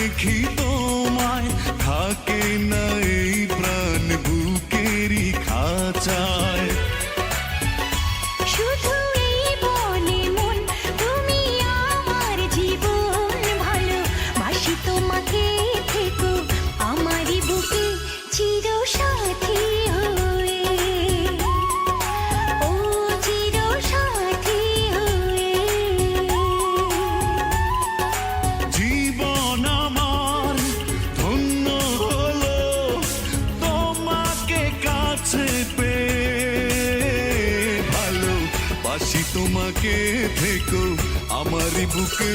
দেখি তোমায়, থাকে না এই প্রাণ বুকেরই খাঁচায়। শুধু এই বলে মন তুমি আমার জীবন, ভালোবাসি তোমাকে, থেকো আমারই বুকে চির সাথী হয়ে, ও চির সাথী হয়ে। জীবন আমার ধন্য হলো তোমাকে কাছে পেয়ে, ভালোবাসি তোমাকে, থেকো আমারই বুকে